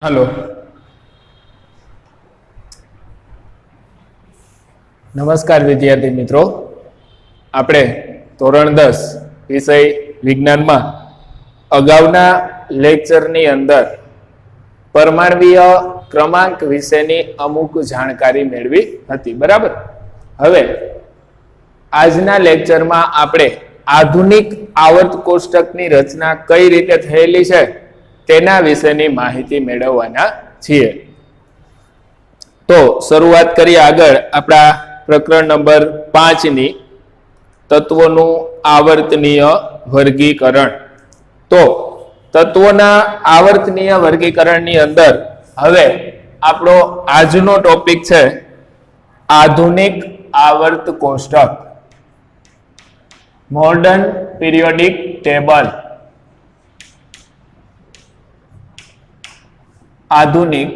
Hello नमस्कार विद्यार्थी मित्रों આપણે ધોરણ 10 વિષય વિજ્ઞાનમાં અગાઉના લેક્ચરની અંદર પરમાણ્વીય ક્રમાંક વિશેની અમુક જાણકારી મેળવી હતી બરાબર। હવે આજના લેક્ચરમાં આપણે આધુનિક આવર્ત કોષ્ટકની રચના કઈ રીતે થયેલી છે તેના વિશેની માહિતી મેળવવાના છીએ। તો શરૂઆત કરીએ આગળ આપણા પ્રકરણ નંબર 5 ની તત્વોનું આવર્તનીય વર્ગીકરણ। તો તત્વોના આવર્તનીય વર્ગીકરણની અંદર હવે આપણો આજનો ટોપિક છે આધુનિક આવર્ત કોષ્ટક, મોડર્ન પીરિયોડિક ટેબલ। आधुनिक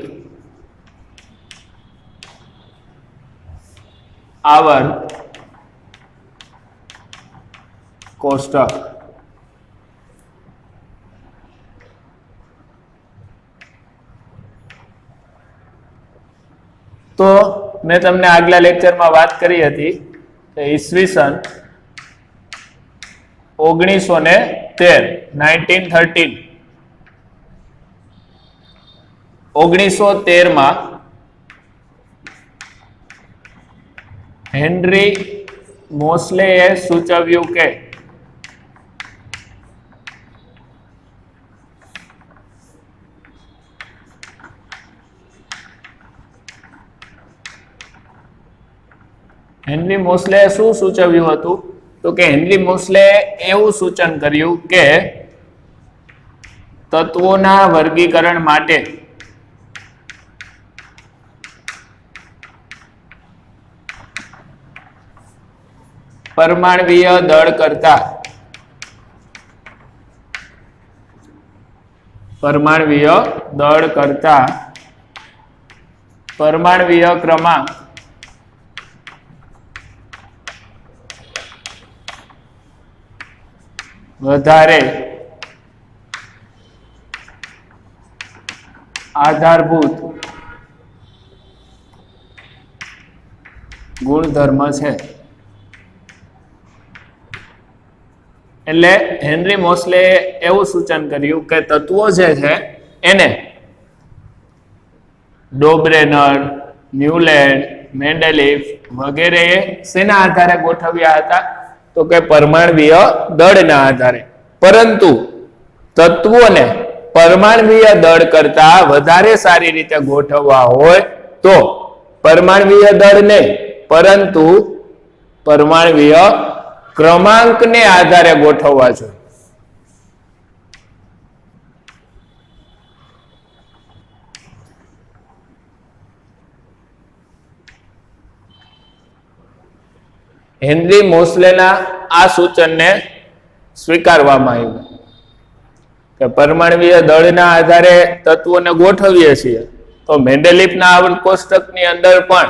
आवर्त कोष्टक। तो मैं तमने आगला लेक्चर में बात करी थी ईस्वीसन 1913 1913 में हेनरी मोस्ले सूचव्यु के हेनरी मोस्ले शू सूचव्यु हतुं तो कि हेनरी मोस्ले एवं सूचन कर्युं के तत्वोना वर्गीकरण माटे परमाणवीय दળ करता परमाणवीय क्रमांक વધારે आधारभूत गुणधर्म है। એટલે હેનરી મોસ્લે એવું સૂચન કર્યું કે તત્વો જે છે એને ડોબ્રેનર, ન્યુલેન્ડ, મેન્ડેલિફ વગેરે શેના આધારે ગોઠવ્યા હતા તો કે પરમાણવીય દળના આધારે। પરંતુ તત્વોને પરમાણવીય દળ કરતા વધારે સારી રીતે ગોઠવવા હોય તો પરમાણવીય દળ નહીં પરંતુ પરમાણવીય क्रमांक ने आधारे गोठववा जोईए। हेनरी मोस्लेना आ सूचन ने स्वीकारवामां आव्युं के परमाणवीय दळना आधारे तत्वोने गोठवीए छीए तो मेंडेलिफना आवर्त कोष्टकनी अंदर पण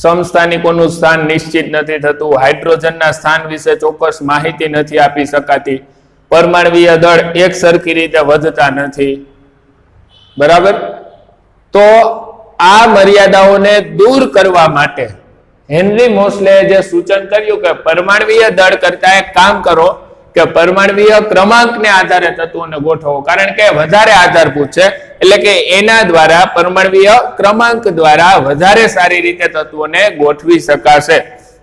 समस्थानिकोनुं स्थान निश्चित नहीं थतुं, हाइड्रोजनना स्थान विषे चोक्कस माहिती नहीं आपी शकाती, परमाणवीय दळ एक सरखी रीते वधता नहीं बराबर। तो आ मर्यादाओने दूर करवा माटे हेनरी मोस्ले जे सूचन कर्युं के परमाणवीय दळ करता एक काम करो के परमाणवीय क्रमांक ने आधारे तत्वोने गोठवो, कारण के वधारे आधारभूत छे એટલે કે એના દ્વારા પરમાણવીય ક્રમાંક દ્વારા વધારે સારી રીતે તત્વોને ગોઠવી શકાશે।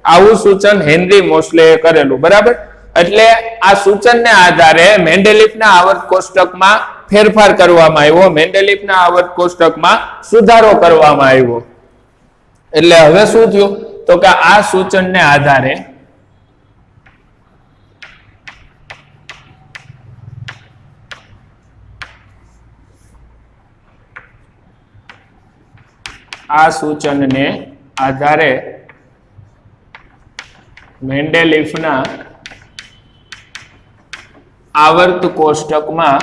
આવું સૂચન હેનરી મોસ્લેએ કરેલું બરાબર। એટલે આ સૂચનને આધારે મેન્ડેલિફના આવર્ત કોષ્ટકમાં ફેરફાર કરવામાં આવ્યો, મેન્ડેલિફના આવર્ત કોષ્ટકમાં સુધારો કરવામાં આવ્યો। એટલે હવે શું થયું તો કે આ સૂચનને આધારે आ सूचन ने आधारे मेंडेलिफना आवर्त कोष्टक में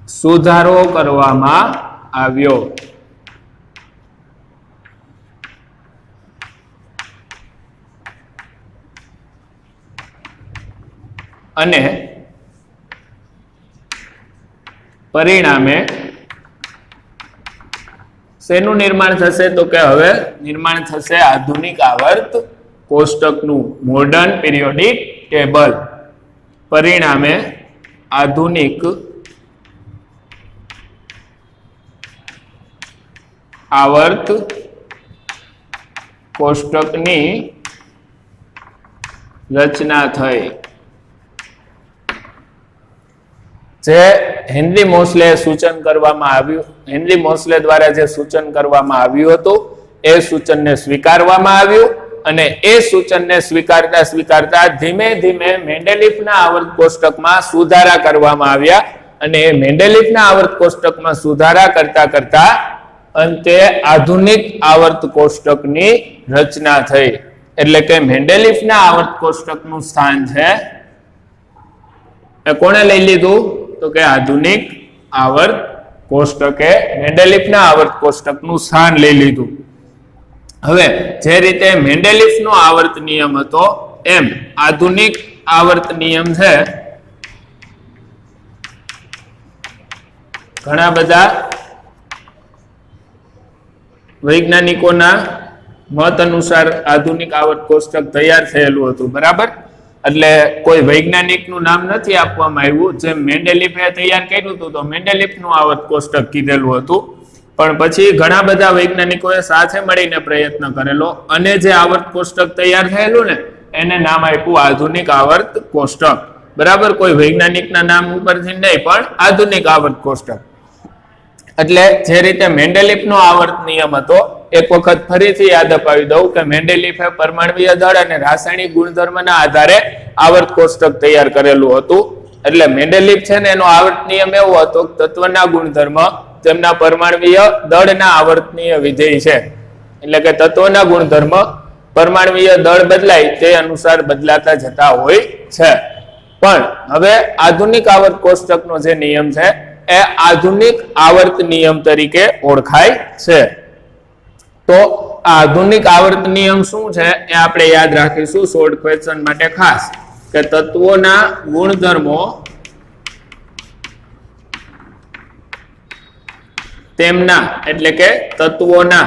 सुधारो करवामां આવ્યો। અને પરિણામે શેનું નિર્માણ થશે? તો કે હવે નિર્માણ થશે આધુનિક આવર્ત કોષ્ટકનું, મોડર્ન પિરિયોડિક ટેબલ. પરિણામે આધુનિક આવર્ત કોષ્ટકની રચના થઈ. જે હેનરી મોસ્લે સૂચન કરવામાં આવ્યું, હેનરી મોસ્લે દ્વારા જે સૂચન કરવામાં આવ્યું હતું એ સૂચનને સ્વીકારવામાં આવ્યું અને એ સૂચનને સ્વીકારતા સ્વીકારતા ધીમે ધીમે મેન્ડેલિફના આવર્ત કોષ્ટકમાં સુધારા કરવામાં આવ્યા અને એ મેન્ડેલિફના આવર્ત કોષ્ટકમાં સુધારા કરતા કરતા અંતે આધુનિક આવર્ત કોષ્ટકની રચના થઈ. એટલે કે મેન્ડેલિફના આવર્ત કોષ્ટકનું સ્થાન છે એ કોણે લઈ લીધું? તો કે આધુનિક આવર્ત કોષ્ટકે મેન્ડેલિફના આવર્ત કોષ્ટકનું સ્થાન લઈ લીધું. હવે જે રીતે મેન્ડેલિફનો આવર્ત નિયમ હતો એમ આધુનિક આવર્ત નિયમ છે ઘણા બધા વૈજ્ઞાનિકોના મત અનુસાર આધુનિક આવર્ત કોષ્ટક તૈયાર થયેલું હતું. બરાબર, એટલે કોઈ વૈજ્ઞાનિકનું નામ નથી આપવામાં આવ્યું. જેમ મેન્ડેલિફે તૈયાર કર્યું હતું તો મેન્ડેલિફનું આવર્ત કોષ્ટક કીધેલું હતું, પણ પછી ઘણા બધા વૈજ્ઞાનિકોએ સાથે મળીને પ્રયત્ન કરેલો અને જે આવર્ત કોષ્ટક તૈયાર થયેલું ને એને નામ આપ્યું આધુનિક આવર્ત કોષ્ટક. બરાબર, કોઈ વૈજ્ઞાનિકના નામ ઉપરથી નહીં, પણ આધુનિક આવર્ત કોષ્ટક. એટલે જે રીતે મેન્ડેલિફનો આવર્ત નિયમ હતો, એક વખત ફરીથી યાદ અપાવી દઉં કે મેન્ડેલિફે પરમાણ્વીય દળ અને રાસાયણિક ગુણધર્મના આધારે આવર્ત કોષ્ટક તૈયાર કરેલું હતું. એટલે મેન્ડેલિફ છે ને એનો આવર્ત નિયમ એવો હતો કે તત્વના ગુણધર્મ તેમના પરમાણ્વીય દળના આવર્તનીય વિધેય છે. એટલે કે તત્વના ગુણધર્મ પરમાણ્વીય દળ બદલાય તે અનુસાર બદલાતા જતા હોય છે. પણ હવે આધુનિક આવર્ત કોષ્ટકનો જે નિયમ છે એ આધુનિક આવર્ત નિયમ તરીકે ઓળખાય છે. તો આધુનિક આવર્ત નિયમ શું છે એ આપણે યાદ રાખીશું શોર્ટ ક્વેશ્ચન માટે ખાસ, કે તત્વોના ગુણધર્મો તેમના એટલે કે તત્વોના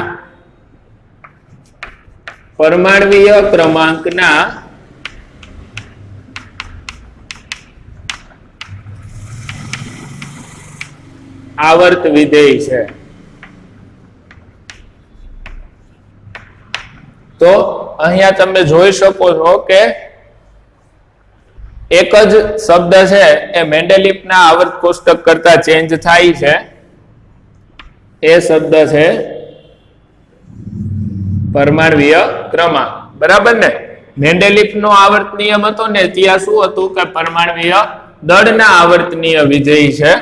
પરમાણ્વીય ક્રમાંકના આવર્ત વિધેય છે. તો અહીંયા તમે જોઈ શકો છો કે એક જ શબ્દ છે એ મેન્ડેલિફના આવર્ત કોષ્ટક કરતા ચેન્જ થાય છે. એ શબ્દ છે પરમાણ્વીય ક્રમાંક. બરાબર ને? મેન્ડેલિફનો આવર્ત નિયમ હતો ને ત્યાં શું હતું કે પરમાણ્વીય દળના આવર્તનીય વિધેય છે.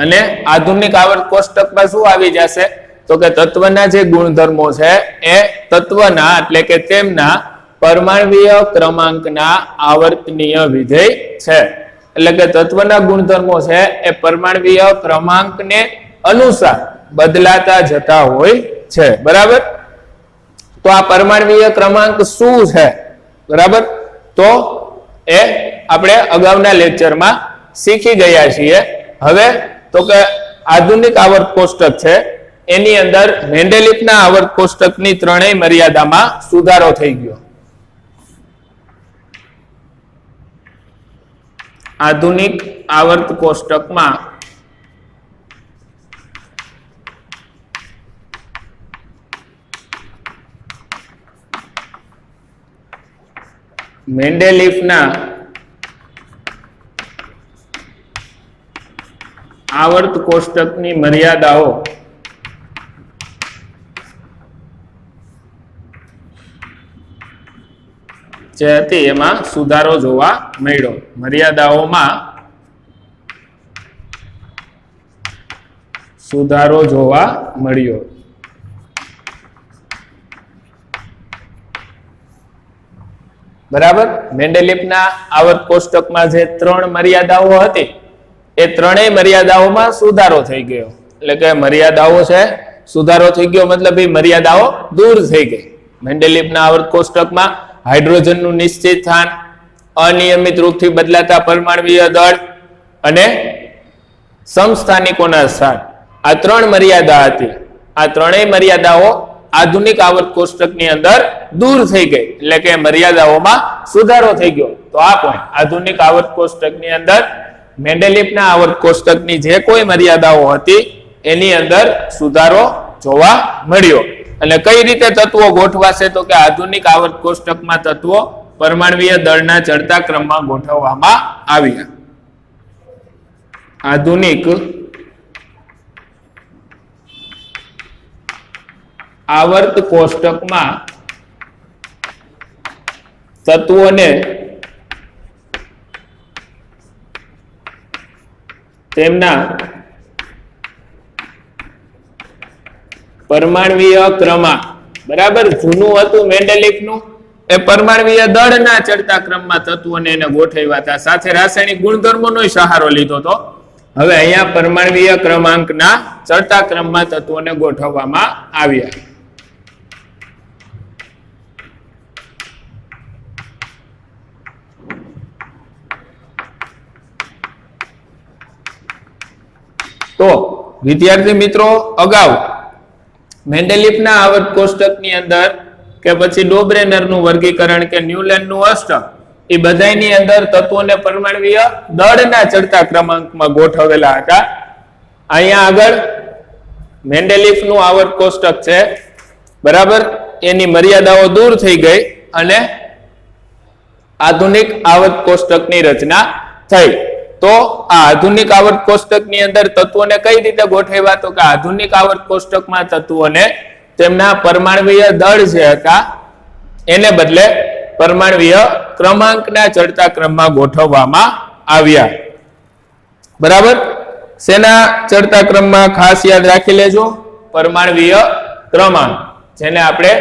અને આધુનિક આવર્ત કોષ્ટકમાં શું આવી જશે? તો કે તત્વના જે ગુણધર્મો છે એ તત્વના એટલે કે તેમના પરમાણ્વીય ક્રમાંકના આવર્તનીય વિધેય છે. એટલે કે તત્વના ગુણધર્મો છે એ પરમાણ્વીય ક્રમાંકને અનુસાર બદલાતા જતા હોય છે. બરાબર, તો આ પરમાણ્વીય ક્રમાંક શું છે? બરાબર, તો એ આપણે અગાઉના લેક્ચરમાં શીખી ગયા છીએ. હવે તો કે આધુનિક આવર્ત કોષ્ટક છે એની અંદર મેન્ડેલિફના આવર્ત કોષ્ટકની ત્રણેય મર્યાદામાં સુધારો થઈ ગયો. આધુનિક આવર્ત કોષ્ટકમાં મેન્ડેલિફના આવર્ત કોષ્ટકની મર્યાદાઓ જે હતી એમાં સુધારો જોવા મળ્યો. મર્યાદાઓમાં સુધારો જોવા મળ્યો. બરાબર, મેન્ડેલિફના આવર્ત કોષ્ટકમાં જે ત્રણ મર્યાદાઓ હતી એ ત્રણેય મર્યાદાઓમાં સુધારો થઈ ગયો. એટલે કે મર્યાદાઓ છે સુધારો થઈ ગયો મતલબ એ મર્યાદાઓ દૂર થઈ ગઈ. મેન્ડેલિફના આવર્ત કોષ્ટકમાં હાઇડ્રોજનનું નિશ્ચિત સ્થાન, અનિયમિત રૂપથી બદલાતા પરમાણ્વીય દળ અને સમસ્થાનિકોના સ્થાન, આ ત્રણ મર્યાદા હતી. આ ત્રણેય મર્યાદાઓ આધુનિક આવર્ત કોષ્ટકની અંદર દૂર થઈ ગઈ, એટલે કે મર્યાદાઓમાં સુધારો થઈ ગયો. તો આ પોઈન્ટ આધુનિક આવર્ત કોષ્ટકની અંદર મેન્ડેલિફના આવર્ત કોષ્ટકની જે કોઈ મર્યાદાઓ હતી એની અંદર સુધારો જોવા મળ્યો. અને કઈ રીતે તત્વો ગોઠવાશે, તો કે આધુનિક આવર્ત કોષ્ટકમાં તત્વો પરમાણ્વીય દળના ચડતા ક્રમમાં ગોઠવવામાં આવ્યા. આધુનિક આવર્ત કોષ્ટકમાં તત્વોને તેમના પરમાણ્વીય ક્રમમાં, બરાબર, જૂનું હતું મેન્ડેલિફનું એ પરમાણ્વીય દળના ચડતા ક્રમમાં તત્વોને એને ગોઠવ્યા હતા, સાથે રાસાયણિક ગુણધર્મોનો સહારો લીધો હતો. હવે અહીંયા પરમાણ્વીય ક્રમાંકના ચડતા ક્રમમાં તત્વોને ગોઠવવામાં આવ્યા. તો વિદ્યાર્થી મિત્રો, અગાઉ મેન્ડેલિફના આવર્ત કોષ્ટકની અંદર કે પછી ડોબ્રેનરનું વર્ગીકરણ કે ન્યુલેન્ડનું અષ્ટક, એ બધાની અંદર તત્વોને પરમાણ્વીય દળના ચડતા ક્રમાંકમાં ગોઠવેલા હતા. અહીંયા આગળ મેન્ડેલિફનું આવર્ત કોષ્ટક છે, બરાબર, એની મર્યાદાઓ દૂર થઈ ગઈ અને આધુનિક આવર્ત કોષ્ટકની રચના થઈ. તો આ આધુનિક આવર્ત કોષ્ટકની અંદર તત્વોને કઈ રીતે ગોઠવ્યા, તો કે આધુનિક આવર્ત કોષ્ટકમાં તત્વોને તેમના પરમાણ્વીય દળ જે હતા એને બદલે પરમાણ્વીય ક્રમાંકના ચડતા ક્રમમાં ગોઠવવામાં આવ્યા. બરાબર, શેના ચડતા ક્રમમાં ખાસ યાદ રાખી લેજો, પરમાણ્વીય ક્રમાંક, જેને આપણે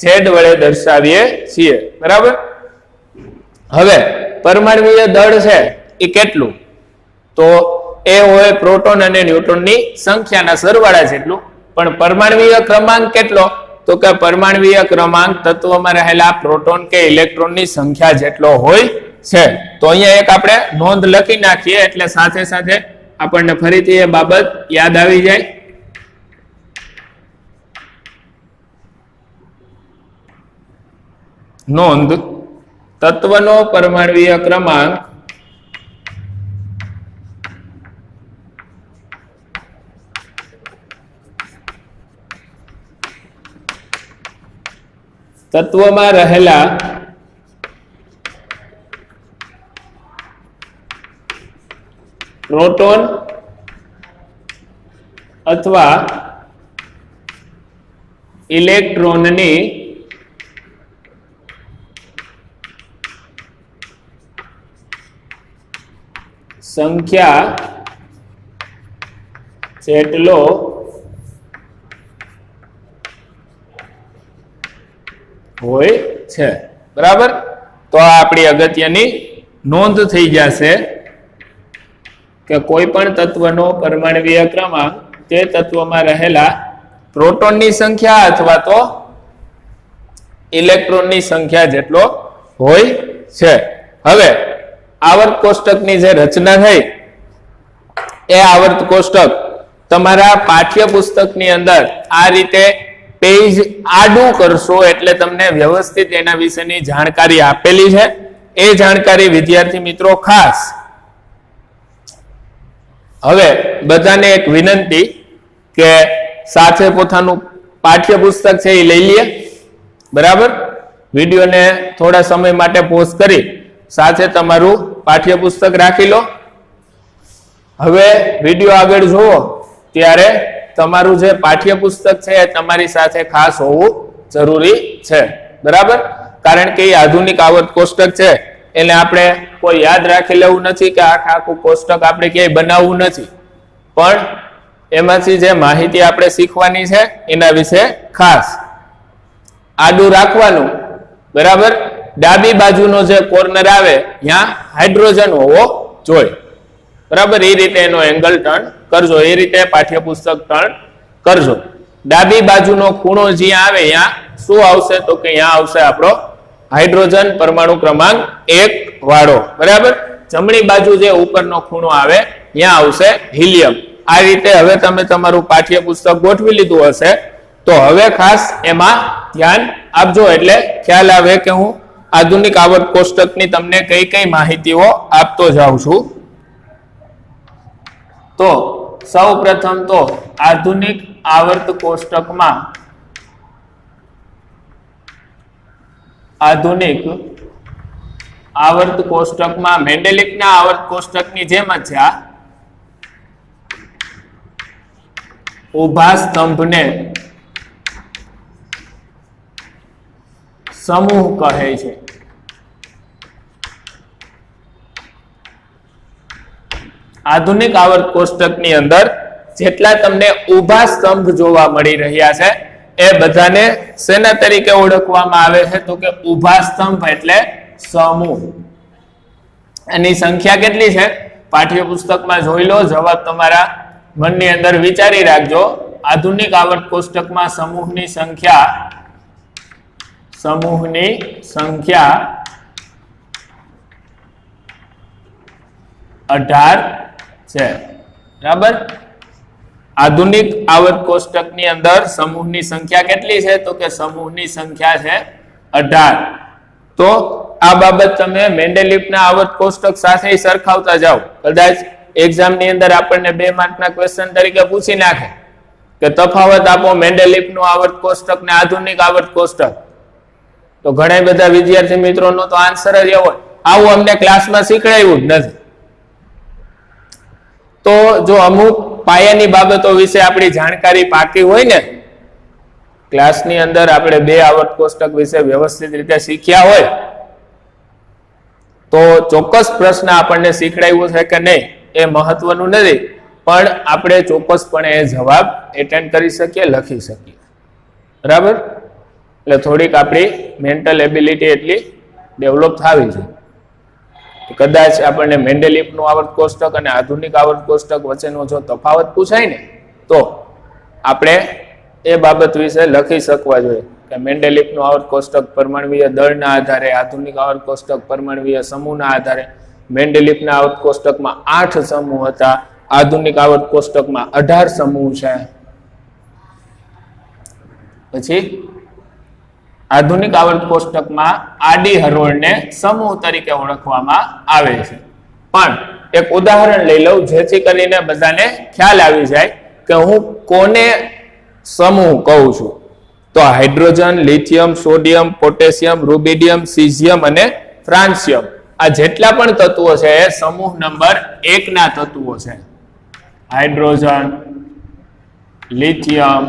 Z વડે દર્શાવીએ છીએ. બરાબર, હવે પરમાણ્વીય દળ છે એ કેટલું, તો એ હોય પ્રોટોન અને ન્યુટ્રોનની સંખ્યાના સરવાળા જેટલું. પણ પરમાણ્વીય ક્રમાંક કેટલો, તો કે પરમાણ્વીય ક્રમાંક તત્વમાં રહેલા પ્રોટોન કે ઇલેક્ટ્રોનની સંખ્યા જેટલો હોય છે. તો અહીંયા એક આપણે નોંધ લખી નાખીએ એટલે સાથે સાથે આપણને ફરીથી એ બાબત યાદ આવી જાય. નોંધ, તત્વનો પરમાણ્વીય ક્રમાંક તત્વમાં રહેલા પ્રોટોન અથવા ઇલેક્ટ્રોનની સંખ્યા જેટલો હોય છે. બરાબર, તો આ આપણી અગત્યની નોંધ થઈ જશે કે કોઈ પણ તત્વનો પરમાણ્વીય ક્રમાંક તે તત્વમાં રહેલા પ્રોટોનની સંખ્યા અથવા તો ઇલેક્ટ્રોનની સંખ્યા જેટલો હોય છે. હવે આવર્ત કોષ્ટકની જે રચના થઈ એ આવર્ત કોષ્ટક તમારા પાઠ્યપુસ્તકની અંદર આ રીતે પેજ આડું કરશો એટલે તમને વ્યવસ્થિત એના વિશેની જાણકારી આપેલી છે. એ જાણકારી વિદ્યાર્થી મિત્રો ખાસ હવે બધાને એક વિનંતી કે સાથે પોતાનું પાઠ્યપુસ્તક છે એ લઈ લઈએ. બરાબર, વિડીયોને થોડા સમય માટે પોઝ કરી સાથે તમારું પાઠ્યપુસ્તક રાખી લો. હવે વિડીયો આગળ જુઓ ત્યારે તમારું જે પાઠ્યપુસ્તક છે એ તમારી સાથે ખાસ હોવું જરૂરી છે. બરાબર, કારણ કે એ આધુનિક આવર્ત કોષ્ટક છે એને આપણે કોઈ યાદ રાખી લેવું નથી કે આખું કોષ્ટક આપણે ક્યાંય બનાવવું નથી, પણ એમાંથી જે માહિતી આપણે શીખવાની છે એના વિશે ખાસ આડું રાખવાનું. બરાબર, ડાબી બાજુનો જે કોર્નર આવે ત્યાં હાઇડ્રોજન હોવો જોઈએ. બરાબર, એ રીતે એનો એંગલ ટર્ન કરજો, એ રીતે પાઠ્યપુસ્તક ટર્ન કરજો. ડાબી બાજુનો ખૂણો જ્યાં આવે ત્યાં શું આવશે, તો કે અહીંયા આવશે આપણો હાઇડ્રોજન પરમાણુ ક્રમાંક 1 વાળો, બરાબર. જમણી બાજુ જે ઉપરનો ખૂણો આવે ત્યાં આવશે હિલિયમ. આ રીતે હવે તમે તમારું પાઠ્યપુસ્તક ગોઠવી લીધું હશે. તો હવે ખાસ એમાં ધ્યાન આપજો, એટલે ખ્યાલ આવે કે હું આધુનિક આવર્ત કોષ્ટકની તમને કઈ કઈ માહિતીઓ આપતો જાઉં છું. તો સૌ પ્રથમ તો આધુનિક આવર્ત કોષ્ટકમાં મેન્ડેલિફના આવર્ત કોષ્ટકની જેમ જ છે આ ઊભા સ્તંભને સમૂહ કહે છે. આધુનિક આવર્ત કોષ્ટકની અંદર જેટલા તમને ઊભા સ્તંભ જોવા મળી રહ્યા છે એ બધાને શેના તરીકે ઓળખવામાં આવે છે? તો કે ઊભા સ્તંભ એટલે સમૂહ. એની સંખ્યા કેટલી છે? પાઠ્યપુસ્તકમાં જોઈ લો, જવાબ તમારા મનની અંદર વિચારી રાખજો. આધુનિક આવર્ત કોષ્ટકમાં સમૂહની સંખ્યા 18 છે, બરાબર. આધુનિક આવર્ત કોષ્ટકની અંદર સમૂહની સંખ્યા કેટલી છે? તો કે સમૂહની સંખ્યા છે 18. તો આ બાબત તમે મેન્ડેલિફના આવર્ત કોષ્ટક સાથે સરખાવતા જાઓ. કદાચ એક્ઝામની અંદર આપણને 2 માર્કના ક્વેશ્ચન તરીકે પૂછી નાખે કે તફાવત આપો મેન્ડેલિફનું આવર્ત કોષ્ટક ને આધુનિક આવર્ત કોષ્ટક. તો ઘણા બધા વિદ્યાર્થી મિત્રોનો તો આન્સર જ એવો, આવું અમને ક્લાસમાં શીખડાયું જ નથી. તો જો અમુક પાયાની બાબતો વિશે આપણી જાણકારી પાકી હોય ને, ક્લાસની અંદર આપણે 2 આવર્ત કોષ્ટક વિશે વ્યવસ્થિત રીતે શીખ્યા હોય, તો ચોક્કસ પ્રશ્ન આપણને શીખડાયું છે કે નહીં એ મહત્વનું નથી, પણ આપણે ચોક્કસપણે એ જવાબ એટેન્ડ કરી શકીએ, લખી શકીએ, બરાબર. એટલે થોડીક આપણી મેન્ટલ એબિલિટી એટલી ડેવલપ થવી જોઈએ. કદાચ આપણને મેન્ડેલિફનું આવર્ત કોષ્ટક અને આધુનિક આવર્ત કોષ્ટક વચ્ચેનો જો તફાવત પૂછાય ને, તો આપણે એ બાબત વિશે લખી શકવા જોઈએ કે મેન્ડેલિફનું આવર્ત કોષ્ટક પરમાણ્વીય દળના આધારે, આધુનિક આવર્ત કોષ્ટક પરમાણ્વીય સમૂહના આધારે. મેન્ડેલિફના આવર્ત કોષ્ટકમાં 8 સમૂહ હતા, આધુનિક આવર્ત કોષ્ટકમાં 18 સમૂહ છે. પછી આધુનિક આવર્ત કોષ્ટકમાં આડી હરોળને સમૂહ તરીકે ઓળખવામાં આવે છે. પણ એક ઉદાહરણ લઈ લઉં જેથી કરીને બધાને ખ્યાલ આવી જાય કે હું કોને સમૂહ કહું છું. તો hydrogen, lithium, sodium, potassium, rubidium, caesium અને ફ્રાન્સિયમ, આ જેટલા પણ તત્વો છે એ સમૂહ નંબર 1 ના તત્વો છે. Hydrogen, lithium,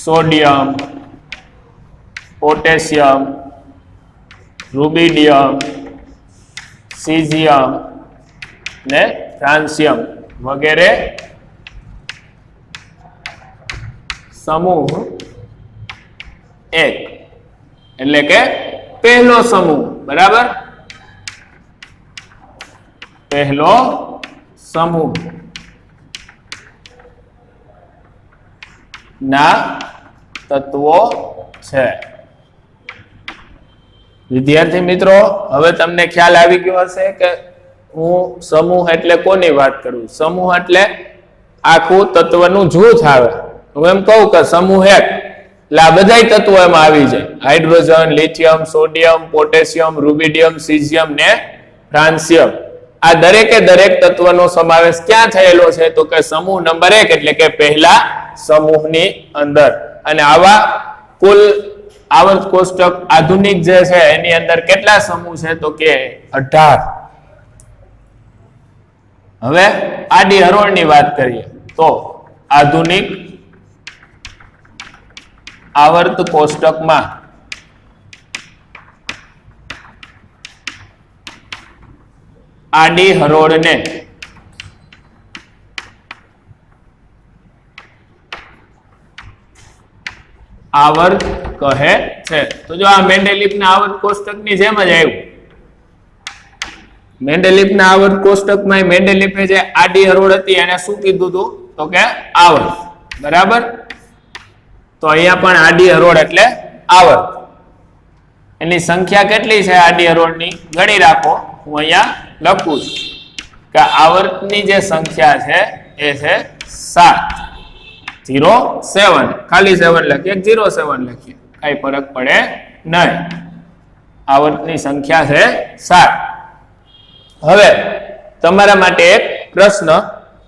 sodium, potassium, rubidium, caesium ને ફ્રાન્સિયમ વગેરે સમૂહ 1 એટલે કે પહેલો સમૂહ, બરાબર. પહેલો સમૂહ ના તત્વો છે. વિદ્યાર્થી મિત્રો, હવે તમને ખ્યાલ આવી ગયો હશે કે હું સમૂહ એટલે કોની વાત કરું. સમૂહ એટલે આખું તત્વનું જૂથ આવે. હું એમ કહું કે સમૂહ 1 એટલે આ બધાય તત્વો એમાં આવી જાય. Hydrogen, lithium, sodium, potassium, rubidium, caesium ને ફ્રાન્સિયમ, આ દરેકે દરેક તત્વનો સમાવેશ ક્યાં થયેલો છે? તો કે સમૂહ નંબર 1 એટલે કે પહેલા સમૂહની અંદર. અને આવા કુલ આવર્ત કોષ્ટક આધુનિક જે છે એની અંદર કેટલા સમૂહ છે? તો કે 18. હવે આડી હરોળની વાત કરીએ તો આધુનિક આવર્ત કોષ્ટકમાં આડી હરોળને આવર્ત કહે છે. તો જો આ મેન્ડેલિફના આવર્ત કોષ્ટકની જેમ જ આવ્યું. મેન્ડેલિફના આવર્ત કોષ્ટકમાં મેન્ડેલિફે જે આડી હરોળ હતી એને શું કીધું હતું? તો કે આવર્ત, બરાબર. તો અહીંયા પણ આડી હરોળ એટલે આવર્ત. એની સંખ્યા કેટલી છે આડી હરોળની ગણી રાખો. હું અહીંયા લખું છું કે આવર્તની જે સંખ્યા છે એ છે 7. 07 ખાલી 7 લખીએ 07 લખીએ કઈ ફરક પડે નહીં. આવર્તની સંખ્યા છે 7. હવે તમારા માટે એક પ્રશ્ન,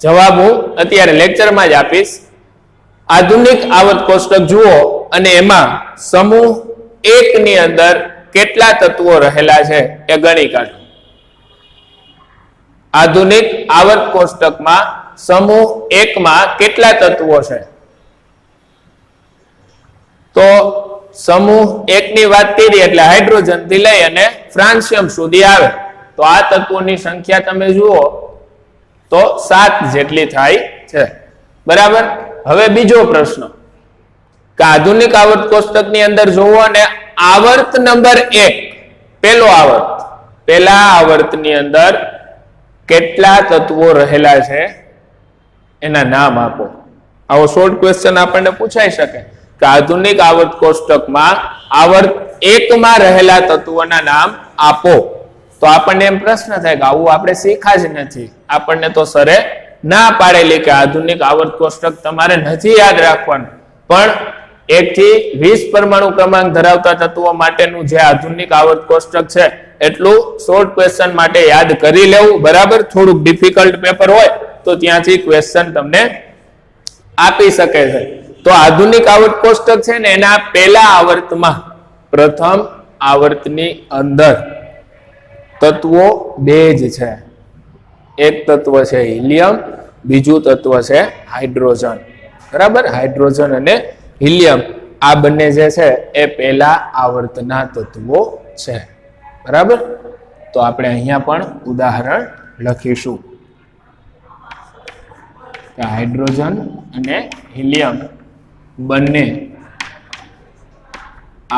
જવાબ હું અત્યારે લેક્ચરમાં જ આપીશ. આધુનિક આવર્ત કોષ્ટક જુઓ અને એમાં સમૂહ 1 ની અંદર કેટલા તત્વો રહેલા છે એ ગણી કાઢો. આધુનિક આવર્ત કોષ્ટકમાં સમૂહ 1 માં કેટલા તત્વો છે? તો સમૂહ 1 ની વાત કરી એટલે હાઇડ્રોજન થી લઈ અને ફ્રાન્સિયમ સુધી આવે. તો આ તત્વોની સંખ્યા તમે જુઓ તો 7 જેટલી થાય છે. બરાબર. હવે બીજો પ્રશ્ન કે આધુનિક આવર્ત કોષ્ટકની અંદર જોવો અને આવર્ત નંબર 1 પહેલો આવર્ત, પહેલા આવર્તની અંદર કેટલા તત્વો રહેલા છે એના નામ આપો. આવો શોર્ટ ક્વેશ્ચન આપણને પૂછાઈ શકે કે આધુનિક આવર્ત કોષ્ટકમાં આવર્ત 1 માં રહેલા તત્વોના નામ આપો. તો આપણને એમ પ્રશ્ન થાય કે આવું આપણે શીખ્યા જ નથી. આપણને તો સરે ના પાડેલી કે આધુનિક આવર્ત કોષ્ટક તમારે નથી યાદ રાખવાનું, પણ 1 થી 20 પરમાણુ ક્રમાંક ધરાવતા તત્વો માટેનું જે આધુનિક આવર્ત કોષ્ટક છે એટલું શોર્ટ ક્વેશ્ચન માટે યાદ કરી લેવું. બરાબર. થોડુંક ડિફિકલ્ટ પેપર હોય તો ત્યાંથી ક્વેશ્ચન તમને આપી શકે છે. તો આધુનિક આવર્ત કોષ્ટક છે ને એના પહેલા આવર્તમાં પ્રથમ આવર્તની અંદર તત્વો 2 જ છે. એક તત્વ છે હિલિયમ, બીજું તત્વ છે હાઇડ્રોજન. બરાબર. હાઇડ્રોજન અને હિલિયમ આ બંને જે છે એ પહેલા આવર્તના તત્વો છે. બરાબર. તો આપણે અહીંયા પણ ઉદાહરણ લખીશું કે હાઇડ્રોજન અને હિલિયમ બંને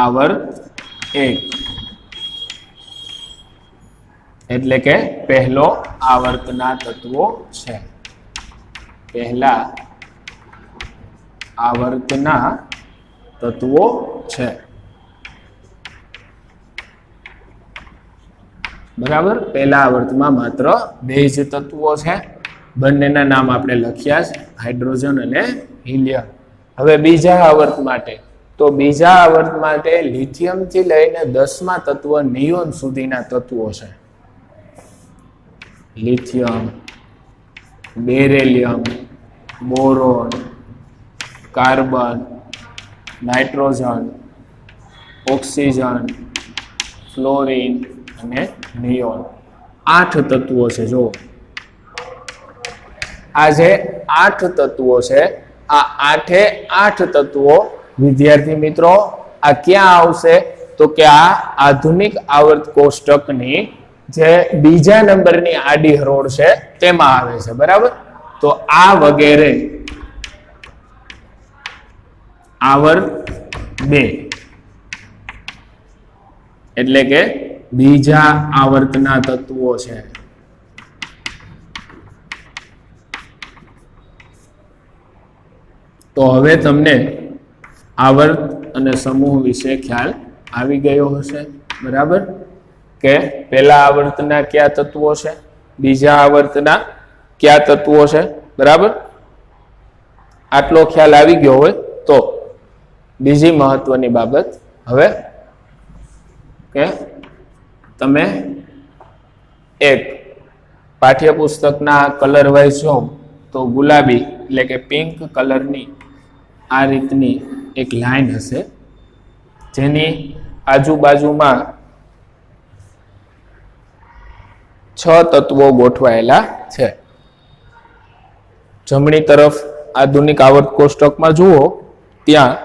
આવર્ત 1 એટલે કે પહેલો આવર્તના તત્વો છે. પહેલા આવર્તના તત્વો છે. બરાબર. પહેલા આવર્તમાં માત્ર 2 જ તત્વો છે. બંનેના નામ આપણે લખ્યા છે, હાઇડ્રોજન અને હિલિયમ. હવે બીજા આવર્ત માટે, તો બીજા આવર્ત માટે લિથિયમ થી લઈને 10મા તત્વ નિયોન સુધીના તત્વો છે. Lithium, beryllium, boron, carbon, nitrogen, oxygen, fluorine અને નિયોન. 8 તત્વો છે. જો આ જે 8 તત્વો છે, આ 8 તત્વો વિદ્યાર્થી મિત્રો આ ક્યાં આવશે? તો કે આ આધુનિક આવર્ત કોષ્ટકની જે બીજા નંબરની આડી હરોળ છે તેમાં આવે છે. બરાબર. તો આ વગેરે આવર્ત 2 એટલે કે બીજા આવર્તના તત્વો છે. તો હવે તમને આવર્ત અને સમૂહ વિશે ખ્યાલ આવી ગયો હશે. બરાબર. કે પહેલા આવર્તના કયા તત્વો છે, બીજા આવર્તના કયા તત્વો છે. બરાબર. આટલો ખ્યાલ આવી ગયો હોય તો બીજી મહત્વની બાબત હવે કે તમે એક પાઠ્યપુસ્તકના કલર વાઇઝ જો તો ગુલાબી એટલે કે પિંક કલરની આ રીતની એક લાઈન હશે જેની આજુબાજુમાં 6 તત્વો ગોઠવાયેલા છે. જમણી તરફ આધુનિક આવર્ત કોષ્ટકમાં જુઓ ત્યાં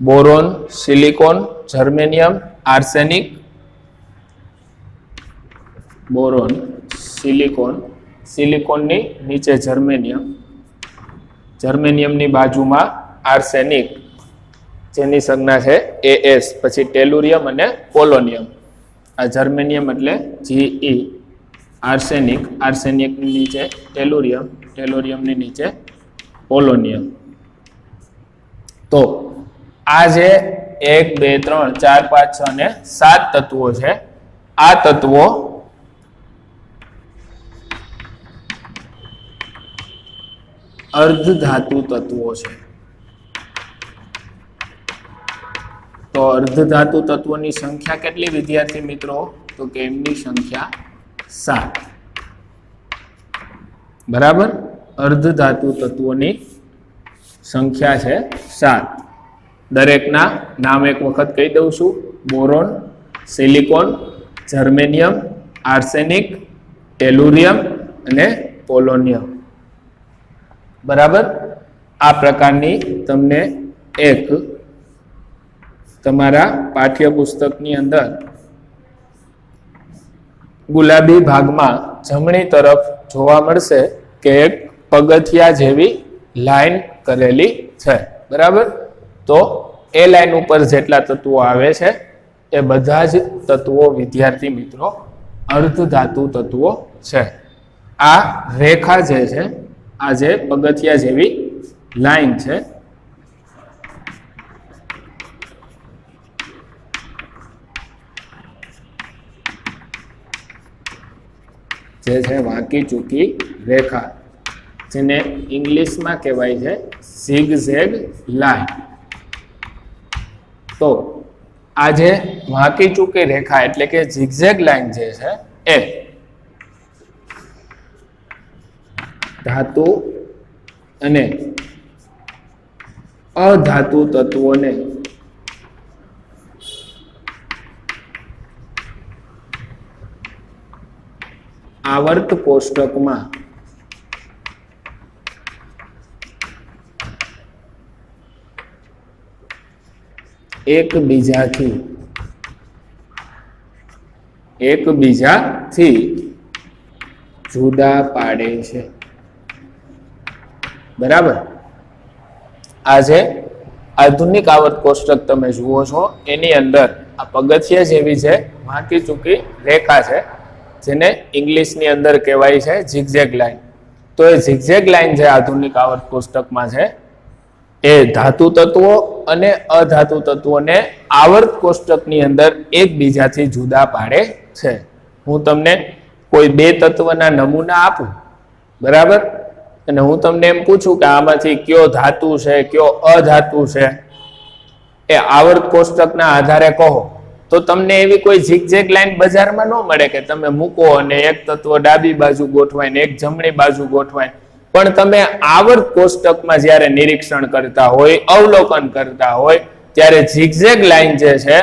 boron, silicon, germanium, arsenic, boron, silicon, સિલિકોનની નીચે જર્મેનિયમ, જર્મેનિયમની બાજુમાં આર્સેનિક જેની સંજ્ઞા છે AS, પછી ટેલુરિયમ અને પોલોનિયમ. આ જર્મેનિયમ એટલે GE, આર્સેનિક, આર્સેનિકની નીચે ટેલુરિયમ, ટેલુરિયમની નીચે પોલોનિયમ. તો આ જે 1 2 3 4 5 6 અને 7 તત્વો છે. આ તત્વો અર્ધધાતુ તત્વો છે. તો અર્ધધાતુ તત્વોની સંખ્યા કેટલી વિદ્યાર્થી મિત્રો? તો કે એમની સંખ્યા 7. બરાબર, અર્ધધાતુ તત્વોની સંખ્યા છે 7. દરેકના નામ એક વખત કહી દઉં છું. Boron, silicon, germanium, arsenic, tellurium અને પોલોનિયમ. બરાબર, આ પ્રકારની તમને એક તમારા પાઠ્યપુસ્તકની અંદર ગુલાબી ભાગમાં જમણી તરફ જોવા મળશે કે એક પગથિયા જેવી લાઈન કરેલી છે. બરાબર, તો એ લાઈન ઉપર જેટલા તત્વો આવે છે એ બધા જ તત્વો વિદ્યાર્થી મિત્રો અર્ધધાતુ તત્વો છે. આ રેખા જે છે, આ જે પગથિયા જેવી લાઈન છે, જે છે વાંકી ચૂકી રેખા, જેને ઇંગ્લિશમાં કહેવાય છે ઝિગઝેગ લાઈન. તો આ જે વાંકી ચૂકી રેખા એટલે કે ઝિગઝેગ લાઈન જે છે એ ધાતુ અને અધાતુ તત્વોને આવર્ત કોષ્ટકમાં એકબીજાથી જુદા પાડે છે. બરાબર, આ જે આધુનિક આવર્ત કોષ્ટક તમે જુઓ છો એની અંદર આ પગથિયા જેવી છે વાંકી ચૂકી રેખા છે, જેને ઇંગ્લિશની અંદર કહેવાય છે ઝિગઝેગ લાઈન. તો એ ઝિગઝેગ લાઈન જે આધુનિક આવર્ત કોષ્ટકમાં છે એ ધાતુ તત્વો અને અધાતુ તત્વોને આવર્ત કોષ્ટકની અંદર એકબીજાથી જુદા પાડે છે. હું તમને કોઈ બે તત્વના નમૂના આપું, બરાબર, અને હું તમને એમ પૂછું કે આમાંથી કયો ધાતુ છે કયો અધાતુ છે, એ આવર્ત કોષ્ટકના આધારે કહો, તો તમને એવી કોઈ ઝિગઝેગ લાઈન બજારમાં ન મળે કે તમે મૂકો અને એક તત્વ ડાબી બાજુ ગોઠવાય ને એક જમણી બાજુ ગોઠવાય. પણ તમે આવર્ત કોષ્ટકમાં જ્યારે નિરીક્ષણ કરતા હોય, અવલોકન કરતા હોય, ત્યારે ઝિગઝેગ લાઈન જે છે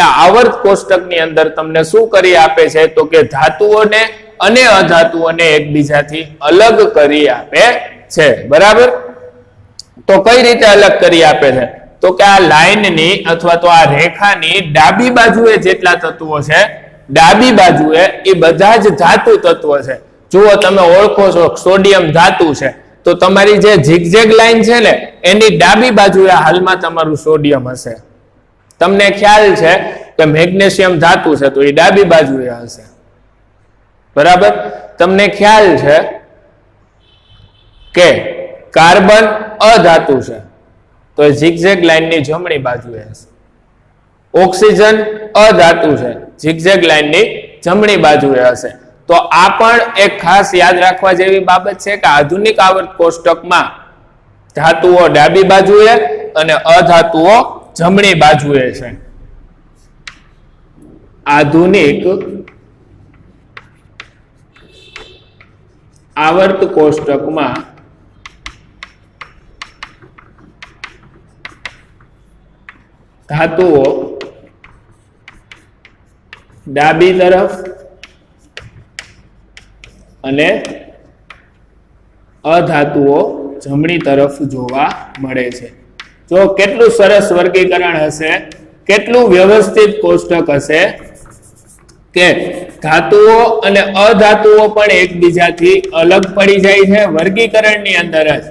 એ આવર્ત કોષ્ટકની અંદર તમને શું કરી આપે છે? તો કે ધાતુઓને અને અધાતુઓને એકબીજાથી અલગ કરી આપે છે. બરાબર, તો કઈ રીતે અલગ કરી આપે છે? તો કે આ લાઈનની અથવા તો આ રેખાની ડાબી બાજુએ જેટલા તત્વો છે, ડાબી બાજુએ એ બધા જ ધાતુ તત્વ છે. જુઓ, તમે ઓળખો છો સોડિયમ ધાતુ છે, તો તમારી જે ઝિગઝેગ લાઈન છે ને એની ડાબી બાજુએ હાલમાં તમારું સોડિયમ હશે. તમને ખ્યાલ છે કે મેગ્નેશિયમ ધાતુ છે તો એ ડાબી બાજુએ હશે. બરાબર, તમને ખ્યાલ છે કે કાર્બન અધાતુ છે તો એ ઝિગઝેગ લાઈનની જમણી બાજુએ હશે. ઓક્સિજન અધાતુ છે, ઝિગઝેગ લાઈનની જમણી બાજુએ હશે. તો આ પણ એક ખાસ યાદ રાખવા જેવી બાબત છે કે આધુનિક આવર્ત કોષ્ટકમાં ધાતુઓ ડાબી બાજુએ અને અધાતુઓ જમણી બાજુએ છે. આધુનિક આવર્ત કોષ્ટકમાં ધાતુઓ ડાબી તરફ અને અધાતુઓ જમણી તરફ જોવા મળે છે. જો કેટલું સરસ વર્ગીકરણ હશે, કેટલું વ્યવસ્થિત કોષ્ટક હશે કે ધાતુઓ અને અધાતુઓ પણ એકબીજાથી અલગ પડી જાય છે વર્ગીકરણની અંદર જ.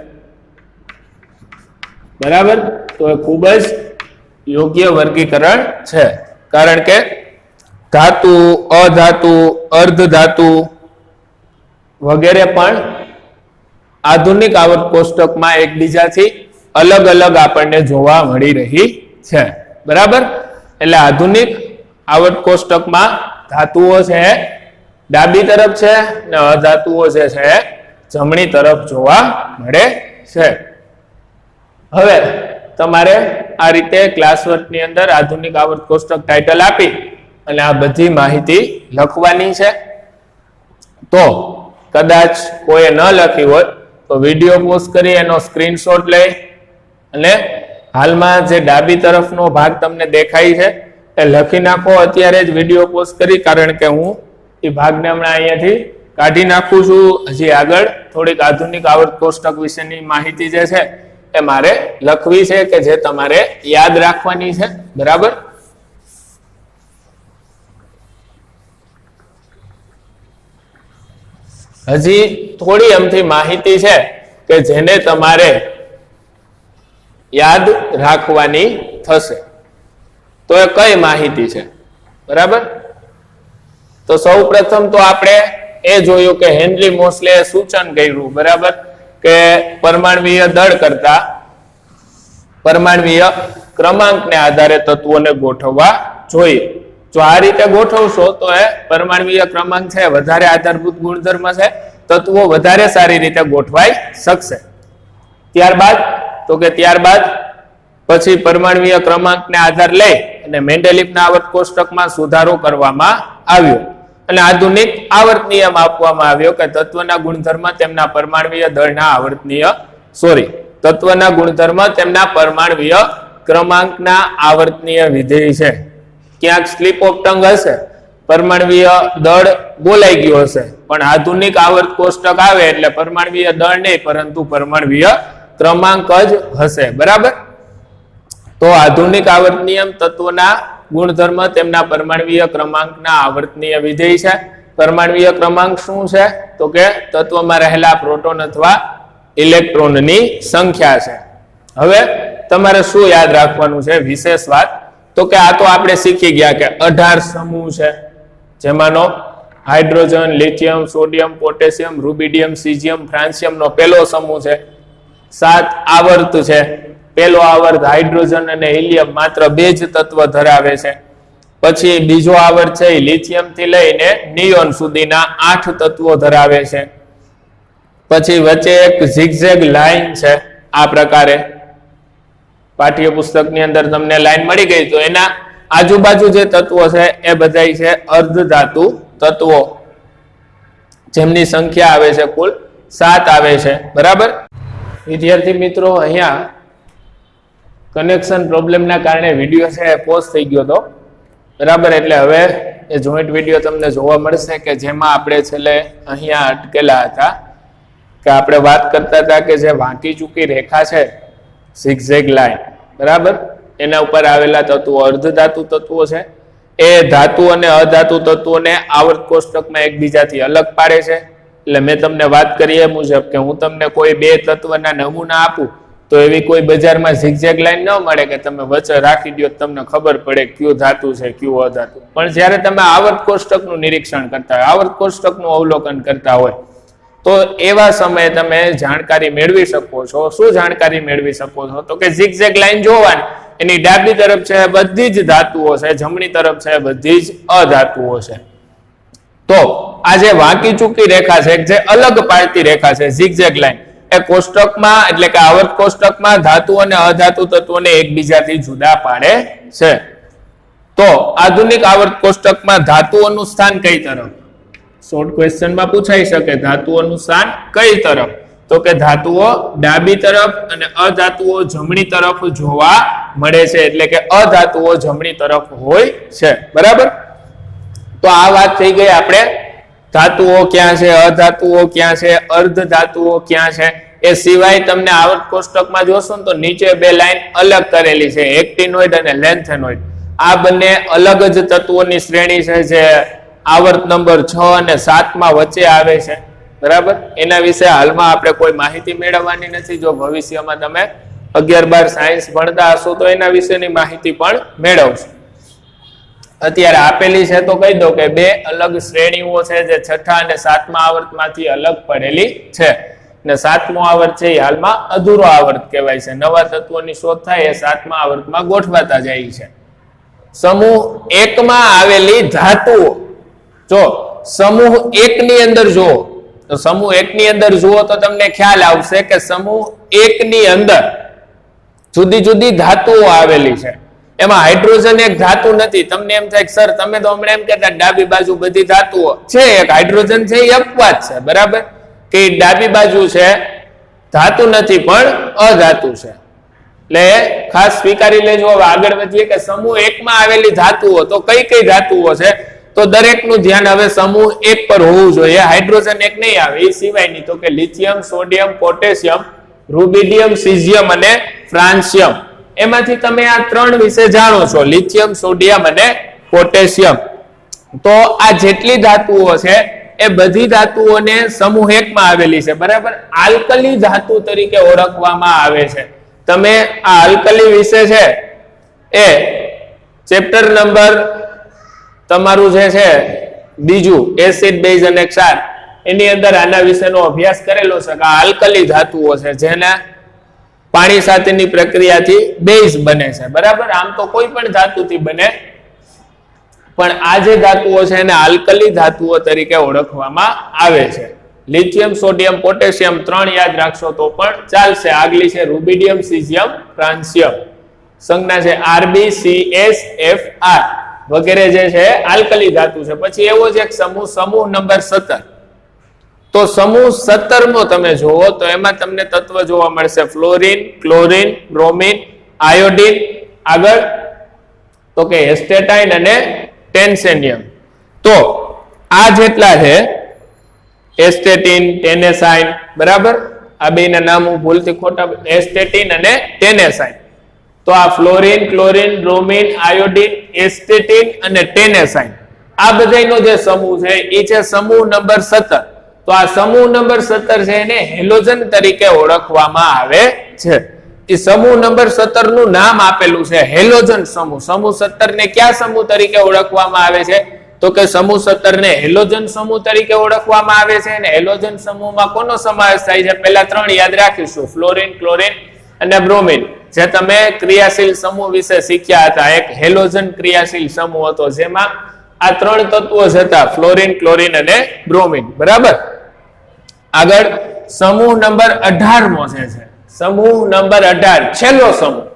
બરાબર, તો એ ખૂબ જ યોગ્ય વર્ગીકરણ છે. કારણ કે ધાતુ, અધાતુ, અર્ધધાતુ વગેરે પણ આધુનિક આવર્ત કોષ્ટકમાં એકબીજાથી અલગ અલગ આપણને જોવા મળી રહી છે. બરાબર. એટલે આધુનિક આવર્ત કોષ્ટકમાં ધાતુઓ છે ડાબી તરફ છે અને અધાતુઓ જે છે જમણી તરફ જોવા મળે છે. હવે તમારે આ રીતે ક્લાસ વર્કની અંદર આધુનિક આવર્ત કોષ્ટક ટાઇટલ આપી અને આ બધી માહિતી લખવાની છે. તો કદાચ કોઈએ ન લખી હોય તો વિડીયો પોઝ કરી એનો સ્ક્રીનશોટ લઈ અને હાલમાં જે ડાબી તરફનો ભાગ તમને દેખાય છે એ લખી નાખો અત્યારે જ વિડીયો પોઝ કરી, કારણ કે હું એ ભાગને હમણાં અહીંયાથી કાઢી નાખું છું. હજી આગળ થોડીક આધુનિક આવર્ત કોષ્ટક વિશેની માહિતી જે છે એ મારે લખવી છે કે જે તમારે યાદ રાખવાની છે. બરાબર. હજી થોડી અમથી માહિતી છે કે જેને તમારે યાદ રાખવાની થશે. તો એ કઈ માહિતી છે? બરાબર. તો સૌ પ્રથમ તો આપણે એ જોયું કે હેનરી મોસ્લે સૂચન કર્યું, બરાબર, કે પરમાણ્વીય દળ કરતા પરમાણ્વીય ક્રમાંકને આધારે તત્વોને ગોઠવવા જોઈએ. જો આ રીતે ગોઠવશો તો એ પરમાણ્વીય ક્રમાંક છે વધારે આધારભૂત ગુણધર્મ છે, તત્વો વધારે સારી રીતે ગોઠવાઈ શકશે. ત્યારબાદ પછી પરમાણ્વીય ક્રમાંકને આધાર લઈ અને મેન્ડેલિફના આવર્ત કોષ્ટકમાં સુધારો કરવામાં આવ્યો અને આધુનિક આવર્ત નિયમ આપવામાં આવ્યો કે તત્વના ગુણધર્મ તેમના પરમાણ્વીય દળના તત્વના ગુણધર્મ તેમના પરમાણ્વીય ક્રમાંકના આવર્તનીય વિધેય છે. ક્યાંક સ્લીપ ઓફ ટંગ હશે, પરમાણ્વીય દળ બોલાઈ ગયો હશે, પણ આધુનિક આવર્ત કોષ્ટક આવે એટલે પરમાણ્વીય દળ નહીં પરંતુ પરમાણ્વીય ક્રમાંક જ હશે. બરાબર. તો આધુનિક આવર્ત નિયમ તત્વના ગુણધર્મ તેમના પરમાણ્વીય ક્રમાંકના આવર્તનીય વિધેય છે. પરમાણ્વીય ક્રમાંક શું છે? તો કે તત્વમાં રહેલા પ્રોટોન અથવા ઇલેક્ટ્રોનની સંખ્યા છે. હવે તમારે શું યાદ રાખવાનું છે વિશેષ વાત? તો કે આ તો આપણે શીખી ગયા કે 18 સમૂહ છે, જેમાંનો hydrogen, lithium, sodium, potassium, rubidium, caesium, ફ્રાન્સિયમનો પહેલો સમૂહ છે. 7 આવર્ત છે. પહેલો આવર્ત હાઇડ્રોજન અને હિલિયમ માત્ર 2 જ તત્વ ધરાવે છે. પછી બીજો આવર્ત છે લિથિયમ થી લઈને નિયોન સુધીના 8 તત્વો ધરાવે છે. પછી વચ્ચે એક ઝિગઝેગ લાઈન છે. આ પ્રકારે પાઠ્યપુસ્તકની અંદર તમને લાઈન મળી ગઈ તો એના આજુબાજુ જે તત્વો છે એ બધાય છે અર્ધધાતુ તત્વો, જેમની સંખ્યા આવે છે કુલ 7 આવે છે. બરાબર. વિદ્યાર્થી મિત્રો, અહીંયા કનેક્શન પ્રોબ્લેમના કારણે વિડીયો છે પોઝ થઈ ગયો હતો. બરાબર. એટલે હવે એ જોઈન્ટ વિડીયો તમને જોવા મળશે કે જેમાં આપણે છેલ્લે અહીંયા અટકેલા હતા કે આપણે વાત કરતા હતા કે જે વાંકી ચૂકી રેખા છે ઝિગઝેગ લાઈન, બરાબર, એના ઉપર આવેલા તત્વો અર્ધધાતુ તત્વો છે. એ ધાતુ અને અધાતુ તત્વોને આવર્ત કોષ્ટકમાં એકબીજાથી અલગ પાડે છે. એટલે મેં તમને વાત કરી એ મુજબ કે હું તમને કોઈ 2 તત્વના નમૂના આપું તો એવી કોઈ બજારમાં ઝિગઝેગ લાઈન ન મળે કે તમે વચ્ચે રાખી દો તમને ખબર પડે કયું ધાતુ છે કયું અધાતુ. પણ જ્યારે તમે આવર્ત કોષ્ટકનું નિરીક્ષણ કરતા હોય, આવર્ત કોષ્ટકનું અવલોકન કરતા હોય તો એવા સમયે તમે જાણકારી મેળવી શકો છો. શું જાણકારી મેળવી શકો છો? તો કે ઝિગઝેગ લાઈન જોવાની, એની ડાબી તરફ છે બધી જ ધાતુઓ છે, જમણી તરફ છે બધી જ અધાતુઓ છે. તો આ જે વાંકી ચૂકી રેખા છે, જે અલગ પાડતી રેખા છે ઝિગઝેગ લાઈન, એ કોષ્ટકમાં એટલે કે આવર્ત કોષ્ટકમાં ધાતુ અને અધાતુ તત્વોને એકબીજાથી જુદા પાડે છે. તો આધુનિક આવર્ત કોષ્ટકમાં ધાતુઓનું સ્થાન કઈ તરફ? શોર્ટ ક્વેશ્ચનમાં પૂછાઈ શકે ધાતુઓનું સ્થાન કઈ તરફ? તો કે ધાતુઓ ડાબી તરફ અને અધાતુઓ જમણી તરફ જોવા મળે છે. એટલે કે અધાતુઓ જમણી તરફ હોય છે. બરાબર. તો આ વાત થઈ ગઈ આપણે ધાતુઓ ક્યાં છે, અધાતુઓ ક્યાં છે, અર્ધધાતુઓ ક્યાં છે. એ સિવાય તમને આવર્ત કોષ્ટકમાં જોશો ને તો નીચે 2 લાઈન અલગ કરેલી છે, એક્ટિનોઇડ અને લેન્થેનોઇડ. આ બંને અલગ જ તત્વોની શ્રેણી છે જે આવર્ત નંબર 6 અને 7 માં વચ્ચે આવે છે. બરાબર. એના વિશે હાલમાં આપણે કોઈ માહિતી મેળવવાની નથી. જો ભવિષ્યમાં તમે 11-12 સાયન્સ ભણતા હશો તો એના વિશેની માહિતી પણ મેળવશો. અત્યારે આપેલી છે તો કહી દો કે 2 અલગ શ્રેણીઓ છે જે 6થા અને 7મા આવર્તમાંથી અલગ પડેલી છે. ને સાતમો આવર્ત છે એ હાલમાં અધૂરો આવર્ત કહેવાય છે. નવા તત્વોની શોધ થાય એ સાતમા આવર્તમાં ગોઠવાતા જાય છે. સમૂહ 1 માં આવેલી ધાતુઓ, જો સમૂહ 1 ની અંદર જુઓ તો સમૂહ 1 ની અંદર જુઓ તો તમને ખ્યાલ આવશે કે સમૂહ 1 ની અંદર જુદી જુદી ધાતુઓ આવેલી છે. એમાં હાઇડ્રોજન એક ધાતુ નથી. તમને એમ થાય સર તમે તો હમણાં એમ કહેતા ડાબી બાજુ બધી ધાતુઓ છે, એક હાઇડ્રોજન છે એ અપવાદ છે, બરાબર, કે ડાબી બાજુ છે ધાતુ નથી પણ અધાતુ છે. એટલે ખાસ સ્વીકારી લેજો. હવે આગળ વધીએ કે સમૂહ 1 માં આવેલી ધાતુઓ તો કઈ કઈ ધાતુઓ છે, તો દરેકનું ધ્યાન હવે સમૂહ 1 પર હોવું જોઈએ. હાઇડ્રોજન એક નહીં આવે એ સિવાયની, તો કે lithium, sodium, potassium, rubidium, caesium અને ફ્રાન્સિયમ. એમાંથી તમે આ 3 વિશે જાણો છો, લિથિયમ, સોડિયમ અને પોટેશિયમ. તો આ જેટલી ધાતુઓ છે એ બધી ધાતુઓને સમૂહ 1 માં આવેલી છે, બરાબર. આલ્કલી ધાતુ તરીકે ઓળખવામાં આવે છે. તમે આ આલ્કલી વિશે છે એ ચેપ્ટર નંબર તમારું જે છે બીજું એસિડ, બેઝ અને ક્ષાર એની અંદર આના વિશેનો અભ્યાસ કરેલો છે કે આ આલ્કલી ધાતુઓ છે જેના પાણી સાથેની પ્રક્રિયાથી બેઝ બને છે, બરાબર. આમ તો કોઈ પણ ધાતુથી બને, પણ આ જે ધાતુઓ છે એને આલ્કલી ધાતુઓ તરીકે ઓળખવામાં આવે છે. લિથિયમ, સોડિયમ, પોટેશિયમ 3 યાદ રાખશો તો પણ ચાલશે. આગલી છે રૂબિડિયમ, સીઝિયમ, ફ્રાન્સિયમ. સંજ્ઞા છે RbCsFr વગેરે જે છે આલ્કલી ધાતુ છે. પછી એવો જ એક સમૂહ નંબર 17. તો સમૂહ 17 મો તમે જુઓ તો એમાં તમને તત્વ જોવા મળશે ફ્લોરિન, ક્લોરિન, બ્રોમિન, આયોડિન, આગળ તો કે એસ્ટેટાઇન અને ટેન્સેનિયમ. તો આ જેટલા છે એસ્ટેટિન, ટેનેસાઇન, બરાબર. આ બેના નામ હું ભૂલથી ખોટા, એસ્ટેટિન અને ટેનેસાઇન. તો આ ફ્લોરિન, ક્લોરિન, બ્રોમિન, આયોડિન, એસ્ટેટિન અને ટેનેસાઇન આ બધાનો જે સમૂહ છે એ છે સમૂહ નંબર 17. તો આ સમૂહ નંબર 17 છે એને હેલોજન તરીકે ઓળખવામાં આવે છે. એ સમૂહ નંબર 17 નું નામ આપેલું છે હેલોજન સમૂહ. સમૂહ 17 ને કયા સમૂહ તરીકે ઓળખવામાં આવે છે, તો કે સમૂહ 17 ને હેલોજન સમૂહ તરીકે ઓળખવામાં આવે છે. અને હેલોજન સમૂહમાં કોનો સમાવેશ થાય છે, પહેલા 3 યાદ રાખીશું, ફ્લોરિન, ક્લોરિન અને બ્રોમિન. જે તમે ક્રિયાશીલ સમૂહ વિશે શીખ્યા હતા, એક હેલોજન ક્રિયાશીલ સમૂહ હતો જેમાં આ 3 તત્વો જ હતા, ફ્લોરિન, ક્લોરિન અને બ્રોમિન, બરાબર. આગળ સમૂહ નંબર 18 મો છે. સમૂહ નંબર 18 છેલ્લો સમૂહ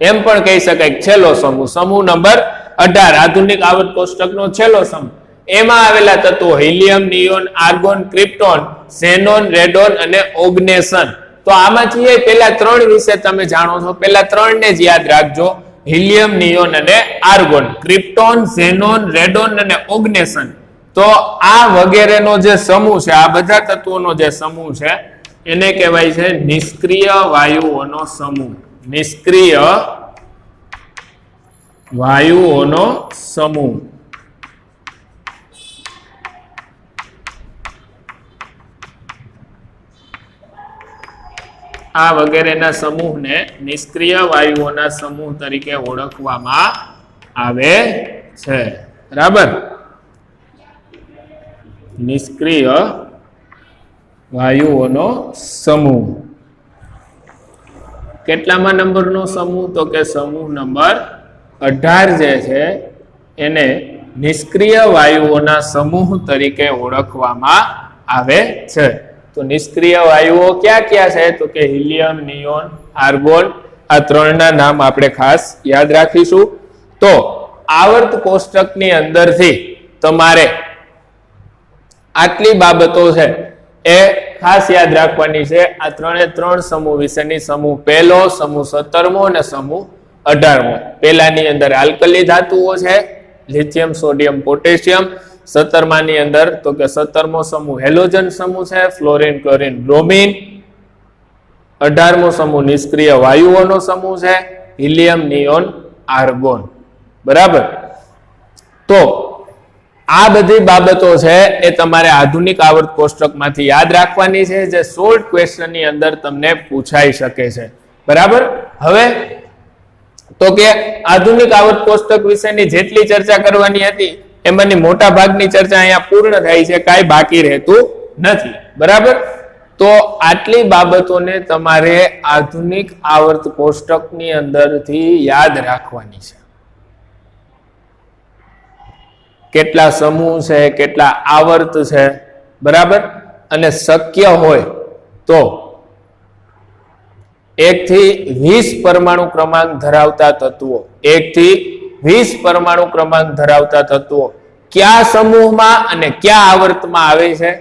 એમ પણ કહી શકાય, છેલ્લો સમૂહ. સમૂહ નંબર 18 આધુનિક આવર્ત કોષ્ટકનો છેલ્લો સમૂહ. એમાં આવેલા તત્વો helium, neon, argon, krypton, xenon, radon અને ઓગ્નેસન. તો આમાંથી પેલા 3 વિશે તમે જાણો છો, પેલા 3 ને જ યાદ રાખજો, હિલિયમ, નિયોન અને આર્ગોન, ક્રિપ્ટોન, ઝેનોન, રેડોન અને ઓગ્નેસન. તો આ વગેરેનો જે સમૂહ છે, આ બધા તત્વોનો જે સમૂહ છે એને કહેવાય છે નિષ્ક્રિય વાયુઓનો સમૂહ. નિષ્ક્રિય વાયુઓનો સમૂહ. આ વગેરેના સમૂહને નિષ્ક્રિય વાયુઓના સમૂહ તરીકે ઓળખવામાં આવે છે, બરાબર. નિષ્ક્રિય વાયુઓનો સમૂહ. કેટલામાં નંબરનો સમૂહ, તો કે સમૂહ નંબર 18 જે છે એને નિષ્ક્રિય વાયુઓના સમૂહ તરીકે ઓળખવામાં આવે છે. તો નિષ્ક્રિય વાયુઓ ક્યાં ક્યાં છે, તો કે હિલિયમ, નિયોન, આર્ગોન, આ 3 ના નામ આપણે ખાસ યાદ રાખીશું. તો આવર્ત કોષ્ટકની અંદરથી તમારે આટલી બાબતો છે એ ખાસ યાદ રાખવાની છે. આ 3 સમૂહ વિશેની. સમૂહ પહેલો, સમૂહ 17મો અને સમૂહ 18મો. પહેલાની અંદર આલ્કલી ધાતુઓ છે, લિથિયમ, સોડિયમ, પોટેશિયમ. 17માની અંદર તો કે 17મો સમૂહ હેલોજન સમૂહ છે, ફ્લોરિન, ક્લોરિન, બ્રોમિન. 18મો સમૂહ નિષ્ક્રિય વાયુઓનો સમૂહ છે, હિલિયમ, નિયોન, આર્ગોન, બરાબર. તો આ બધી બાબતો છે એ તમારે આધુનિક આવર્ત કોષ્ટકમાંથી યાદ રાખવાની છે, જે શોર્ટ ક્વેશ્ચનની અંદર તમને પૂછાઈ શકે છે, બરાબર. હવે તો કે આધુનિક આવર્ત કોષ્ટક વિશેની જેટલી ચર્ચા કરવાની હતી એમાંની મોટા ભાગની ચર્ચા અહીંયા પૂર્ણ થાય છે, કાંઈ બાકી રહેતું નથી, બરાબર. તો આટલી બાબતોને તમારે આધુનિક આવર્ત કોષ્ટકની અંદરથી યાદ રાખવાની છે. કેટલા સમૂહ છે, કેટલા આવર્ત છે, બરાબર. અને શક્ય હોય તો 1 થી 20 પરમાણુ ક્રમાંક ધરાવતા તત્વો, 1 થી 20 પરમાણુ ક્રમાંક ધરાવતા તત્વો કયા સમૂહમાં અને કયા આવર્તમાં આવે છે,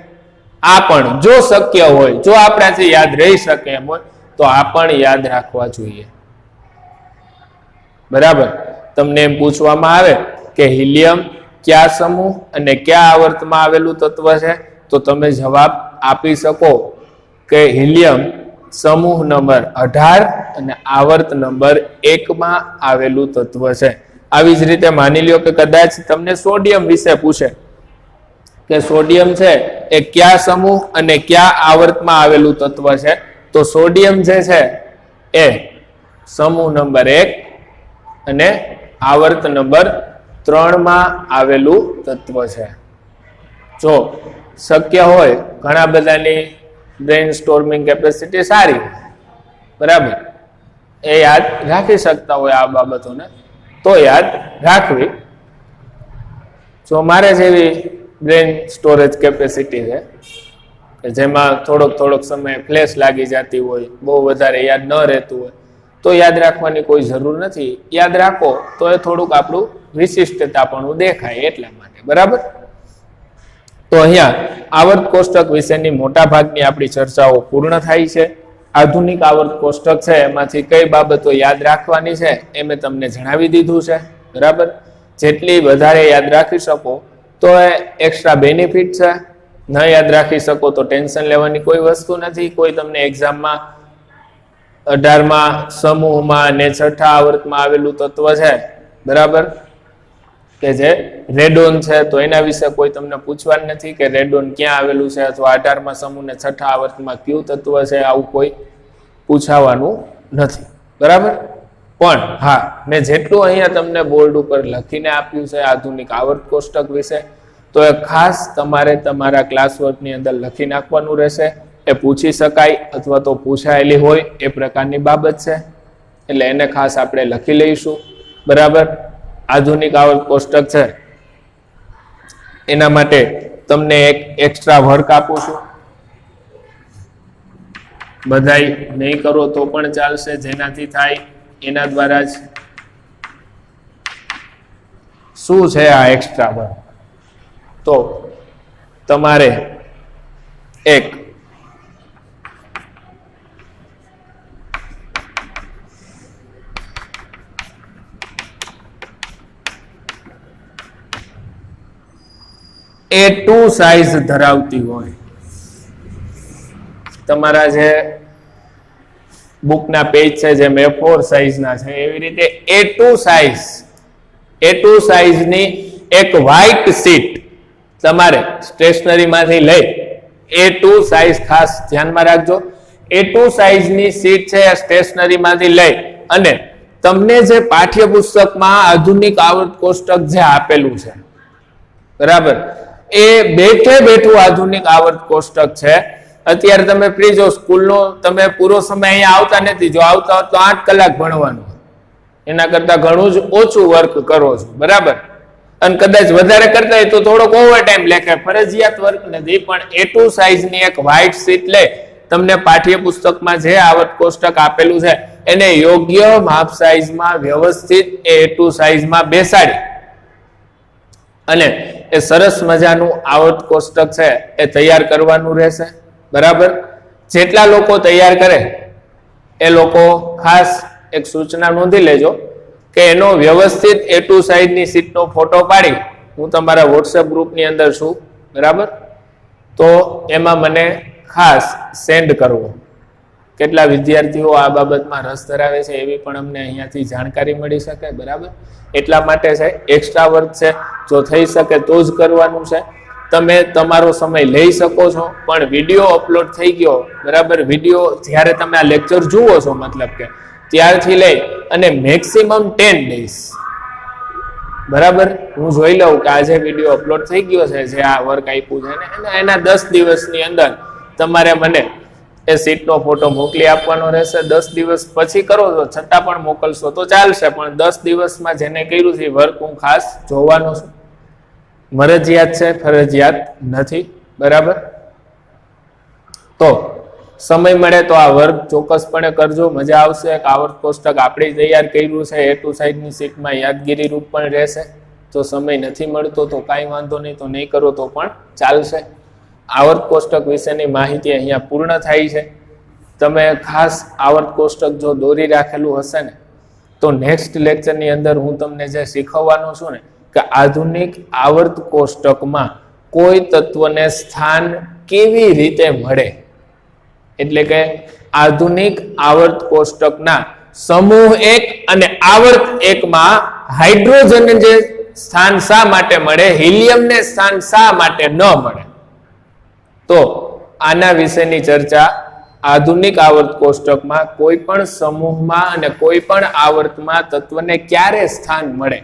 આ પણ જો શક્ય હોય, જો આપણાથી યાદ રહી શકે એમ હોય તો આ પણ યાદ રાખવા જોઈએ. બરાબર. તમને એમ પૂછવામાં આવે કે હિલિયમ કયા સમૂહ અને કયા આવર્તમાં આવેલું તત્વ છે, તો તમે જવાબ આપી શકો કે હિલિયમ સમૂહ નંબર 18 અને આવર્ત નંબર 1 માં આવેલું તત્વ છે. આવી જ રીતે માની લ્યો કે કદાચ તમને સોડિયમ વિશે પૂછે કે સોડિયમ છે એ કયા સમૂહ અને કયા આવર્તમાં આવેલું તત્વ છે, તો સોડિયમ જે છે એ સમૂહ નંબર 1 અને આવર્ત નંબર 3 માં આવેલું તત્વ છે. જો શક્ય હોય, ઘણા બધાની બ્રેઇન સ્ટોર્મિંગ કેપેસિટી સારી, બરાબર, એ યાદ રાખી શકતા હોય આ બાબતોને, તો યાદ રાખવી. જો મારે જેવી બ્રેઇન સ્ટોરેજ કેપેસિટી છે કે જેમાં થોડોક સમય ફ્લેશ લાગી જતી હોય, બહુ વધારે યાદ ન રહેતું હોય, તો યાદ રાખવાની કોઈ જરૂર નથી. યાદ રાખો તો એ થોડુંક આપણું વિશિષ્ટતા પણ દેખાય એટલા માટે, બરાબર. તો અહીંયા આવર્ત કોષ્ટક વિશેની મોટા ભાગની આપણી ચર્ચાઓ પૂર્ણ થાય છે. આધુનિક આવર્ત કોષ્ટક છે એમાંથી કઈ બાબતો યાદ રાખવાની છે એ મેં તમને જણાવી દીધું છે, બરાબર. જેટલી વધારે યાદ રાખી શકો તો એ એક્સ્ટ્રા બેનિફિટ છે. ન યાદ રાખી શકો તો ટેન્શન લેવાની કોઈ વસ્તુ નથી. કોઈ તમને એક્ઝામમાં 18માં સમૂહમાં અને 6ઠા આવર્તમાં આવેલું તત્વ છે, બરાબર, કે જે રેડોન છે, તો એના વિશે કોઈ તમને પૂછવાનું નથી કે રેડોન ક્યાં આવેલું છે અથવા 18માં સમૂહ ને 6ઠા આવર્તમાં કયું તત્વ છે, આવું કોઈ પૂછાવાનું નથી, બરાબર. પણ હા, મેં જેટલું અહીંયા તમને બોર્ડ ઉપર લખીને આપ્યું છે આધુનિક આવર્ત કોષ્ટક વિશે, તો એ ખાસ તમારે તમારા ક્લાસ વર્કની અંદર લખી નાખવાનું રહેશે. એ પૂછી શકાય અથવા તો પૂછાયેલી હોય એ પ્રકારની બાબત છે, એટલે એને ખાસ આપણે લખી લઈશું, બરાબર. આધુનિક આવર્ત કોષ્ટક છે એના માટે તમને એક એક્સ્ટ્રા વર્ક આપું છું. બધાય નહીં કરો તો પણ ચાલશે, જેનાથી થાય એના દ્વારા જ. શું છે આ એક્સ્ટ્રા વર્ક? તો તમારે એક A2 સાઇઝ ધરાવતી હોય, તમારા જે બુકના પેજ છે જેમ A4 સાઇઝના છે એવી રીતે A2 સાઇઝની એક વ્હાઇટ શીટ તમારે સ્ટેશનરીમાંથી લઈ, A2 સાઇઝ ખાસ ધ્યાનમાં રાખજો, A2 સાઇઝની શીટ છે સ્ટેશનરીમાંથી લઈ અને તમને જે પાઠ્યપુસ્તકમાં આધુનિક આવર્ત કોષ્ટક જે આપેલું છે, બરાબર, એ બેઠું આધુનિક આવર્ત કોષ્ટક છે. અત્યારે તમે ફ્રી જો, સ્કૂલનો તમે પૂરો સમય અહીંયા આવતા નથી, જો આવતા હોત તો 8 કલાક ભણવાનું, એના કરતા ઘણું જ ઓછું વર્ક કરો છો, બરાબર. અને કદાચ વધારે કરતા હોય તો થોડોક ઓવર ટાઈમ લેખે, ફરજિયાત વર્ક નથી. પણ A2 સાઇઝની એક વ્હાઇટ શીટ લે, તમને પાઠ્યપુસ્તકમાં જે આવર્ત કોષ્ટક આપેલું છે એને યોગ્ય માપ સાઇઝમાં વ્યવસ્થિત A2 સાઇઝમાં બેસાડી અને એ સરસ મજાનું આવર્ત કોષ્ટક છે એ તૈયાર કરવાનું રહેશે, બરાબર. જેટલા લોકો તૈયાર કરે એ લોકો ખાસ એક સૂચના નોંધી લેજો કે એનો વ્યવસ્થિત A2 સાઇઝની શીટનો ફોટો પાડી હું તમારા વોટ્સએપ ગ્રુપની અંદર છું, બરાબર, તો એમાં મને ખાસ સેન્ડ કરવો. કેટલા વિદ્યાર્થીઓ આ બાબતમાં રસ ધરાવે છે એવી પણ અમને અહીંયાથી જાણકારી મળી શકે, બરાબર. એટલા માટે છે એક્સ્ટ્રા વર્ક છે, જો થઈ શકે તો જ કરવાનું છે. તમે તમારો સમય લઈ શકો છો, પણ વિડીયો અપલોડ થઈ ગયો, બરાબર, વિડીયો જ્યારે તમે આ લેક્ચર જુઓ છો મતલબ કે ત્યારથી લઈ અને મેક્સિમમ 10 ડેઝ, બરાબર, હું જોઈ લઉં કે આજે વિડીયો અપલોડ થઈ ગયો છે જે આ વર્ક આપ્યું છે ને એના 10 દિવસની અંદર તમારે મને એ સીટનો ફોટો મોકલી આપવાનો રહેશે. 10 દિવસ પછી કરો છો છતાં પણ મોકલશો તો ચાલશે, પણ 10 દિવસમાં જેને કર્યું છે વર્ક હું ખાસ જોવાનો છું. મરજિયાત છે, ફરજિયાત નથી. બરાબર? તો સમય મળે તો આ વર્ક ચોક્કસપણે કરજો, મજા આવશે. એક આવર્ત કોષ્ટક આપણે તૈયાર કર્યું છે, A2 સાઈડની સીટમાં યાદગીરી રૂપ પણ રહેશે. જો સમય નથી મળતો તો કાંઈ વાંધો નહીં, તો નહીં કરો તો પણ ચાલશે. આવર્ત કોષ્ટક વિશેની માહિતી અહીંયા પૂર્ણ થાય છે. તમે ખાસ આવર્ત કોષ્ટક જો દોરી રાખેલું હશે ને તો નેક્સ્ટ લેક્ચરની અંદર હું તમને જે શીખવવાનો છું ને કે આધુનિક આવર્ત કોષ્ટકમાં કોઈ તત્વને સ્થાન કેવી રીતે મળે, એટલે કે આધુનિક આવર્ત કોષ્ટકના સમૂહ 1 અને આવર્ત 1 માં હાઇડ્રોજન જે સ્થાન શા માટે મળે, હિલિયમને સ્થાન શા માટે ન મળે, તો આના વિશેની ચર્ચા આધુનિક આવર્ત કોષ્ટકમાં કોઈ પણ સમૂહમાં અને કોઈ પણ આવર્તમાં તત્વને ક્યારે સ્થાન મળે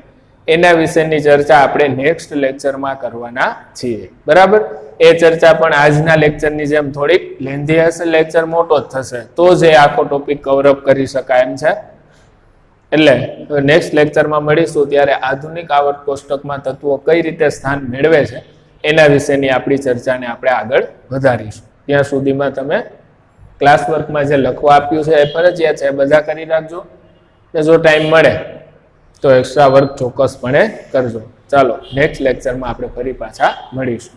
એના વિશેની ચર્ચા આપણે નેક્સ્ટ લેક્ચરમાં કરવાના છીએ. બરાબર? એ ચર્ચા પણ આજના લેક્ચરની જેમ થોડીક લેન્ધી હશે, લેક્ચર મોટો જ થશે તો જ એ આખો ટોપિક કવર અપ કરી શકાય એમ છે. એટલે નેક્સ્ટ લેક્ચરમાં મળીશું ત્યારે આધુનિક આવર્ત કોષ્ટકમાં તત્વો કઈ રીતે સ્થાન મેળવે છે એના વિશેની આપણી ચર્ચાને આપણે આગળ વધારીશું. ત્યાં સુધીમાં તમે ક્લાસ વર્કમાં જે લખવા આપ્યું છે એ ફરજિયાત છે, બધા કરી રાખજો. ને જો ટાઈમ મળે તો એક્સ્ટ્રા વર્ક ચોક્કસપણે કરજો. ચાલો નેક્સ્ટ લેક્ચરમાં આપણે ફરી પાછા મળીશું.